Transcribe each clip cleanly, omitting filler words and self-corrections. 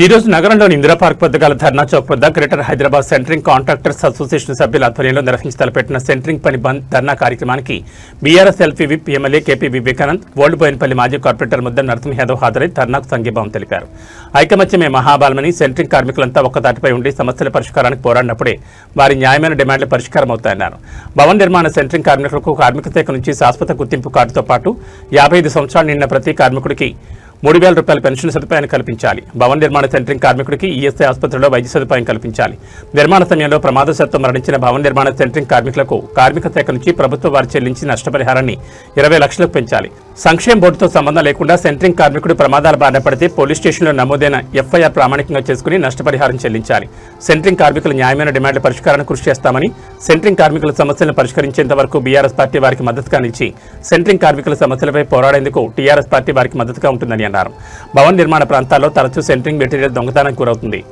ఈ రోజు నగరంలోని ఇందిరా పార్క్ వద్ద గల ధర్నా చౌక్ వద్ద greater Hyderabad centring contractors association సభ్యుల ఆధ్వర్యంలో నిర్వహించి తలపెట్టిన సెంట్రింగ్ పని బంద్ ధర్నా కార్యక్రమానికి BRS LP whip MLA KP Vivekanand, old Bowenpally మాజీ కార్పొరేటర్ ముద్ద నరసింహ యాదవ్ హాజరై ధర్నాకు సంఘీభావం తెలిపారు. ఐకమత్యమే మహాబలమని, సెంట్రింగ్ కార్మికులంతా ఒక్కతాటిపై ఉండి సమస్యల పరిష్కారానికి పోరాడినప్పుడే వారి న్యాయమైన డిమాండ్లు పరిష్కారం అవుతాయన్నారు. భవన నిర్మాణ సెంట్రింగ్ కార్మికులకు కార్మిక శాఖ నుంచి శాశ్వత గుర్తింపు కార్డుతో పాటు 55 సంవత్సరాలు నిండిన ప్రతి కార్మికుడికి 3,000 రూపాయల పెన్షన్ సదుపాయాన్ని కల్పించాలి. భవన నిర్మాణ సెంట్రింగ్ కార్మికుడికి ఈఎస్ఐ ఆసుపత్రిలో వైద్య సదుపాయం కల్పించాలి. నిర్మాణ సమయంలో ప్రమాదవశాత్తు మరణించిన భవన నిర్మాణ సెంట్రింగ్ కార్మికులకు కార్మిక శాఖ నుంచి ప్రభుత్వం వారు చెల్లించిన నష్టపరిహారాన్ని 20 లక్షలకు పెంచాలి. సంక్షేమ బోర్డుతో సంబంధం లేకుండా సెంట్రింగ్ కార్మికుడు ప్రమాదాల బారిన పడితే పోలీస్ స్టేషన్లో నమోదైన ఎఫ్ఐఆర్ ప్రామాణికంగా చేసుకుని నష్టపరిహారం చెల్లించాలి. సెంట్రింగ్ కార్మికుల న్యాయమైన డిమాండ్ల పరిష్కారానికి కృషి చేస్తామని, సెంట్రింగ్ కార్మికుల సమస్యలను పరిష్కరించేంత వరకు బీఆర్ఎస్ పార్టీ వారికి మద్దతుగా నిలిచి సెంట్రింగ్ కార్మికుల సమస్యలపై పోరాడేందుకు టీఆర్ఎస్ పార్టీ వారికి మద్దతుగా ఉంటుందని అన్నారు. భవన నిర్మాణ ప్రాంతాల్లో తరచూ సెంట్రింగ్ మెటీరియల్ దొంగతనానికి గురవుతుంది.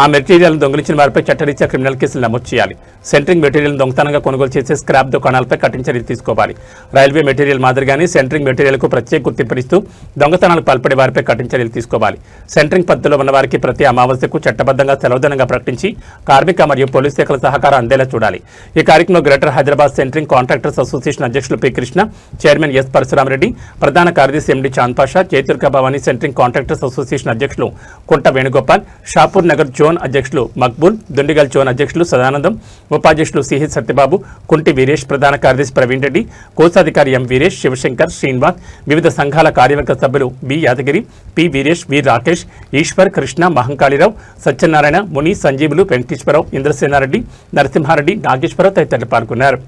ఆ మెటీరియల్ను దొంగిలించిన వారిపై చట్టరీత్యా క్రిమినల్ కేసులు నమోదు చేయాలి. సెంట్రింగ్ మెటీరియల్ దొంగతనంగా కొనుగోలు చేసే స్క్రాప్ దుకాణాలపై కఠిన చర్యలు తీసుకోవాలి. రైల్వే మెటీరియల్ మాదిరిగానే సెంట్రింగ్ మెటీరియల్కు ప్రత్యేక గుర్తింపునిస్తూ దొంగతనాలకు పాల్పడే వారిపై కఠిన చర్యలు తీసుకోవాలి. సెంట్రింగ్ పద్ధతిలో ఉన్న వారికి ప్రతి అమావాస్యకు చట్టబద్ధంగా సెలవుదినంగా ప్రకటించి కార్మిక మరియు పోలీస్ శాఖల సహకారం అందేలా చూడాలి. ఈ కార్యక్రమంలో greater Hyderabad centring contractors association అధ్యక్షులు P Krishna, chairman S Parasuramareddy, ప్రధాన కార్యదర్శి MD Chand Pasha, Jayadurga Bhavani centring contractors association అధ్యక్షులు కుంట వేణుగోపాల్, షాపూర్ నగర్ జోన్ అధ్యక్షులు మక్బూల్, దుండిగల్ జోన్ అధ్యక్షులు సదానందం, ఉపాధ్యక్షులు సిహెచ్ సత్యబాబు, కుంటి వీరేష్, ప్రధాన కార్యదర్శి ప్రవీణ్ రెడ్డి, కోశాధికారి ఎం వీరేష్, శివశంకర్, శ్రీనివాస్, వివిధ సంఘాల కార్యవర్గ సభ్యులు బి యాదగిరి, పి వీరేష్, వి రాకేష్, ఈశ్వర్, కృష్ణ, మహంకాళీరావు, సత్యనారాయణ, ముని, సంజీవులు, వెంకటేశ్వరరావు, ఇంద్రసేనారెడ్డి, నరసింహారెడ్డి, నాగేశ్వరరావు తదితరులు పాల్గొన్నారు.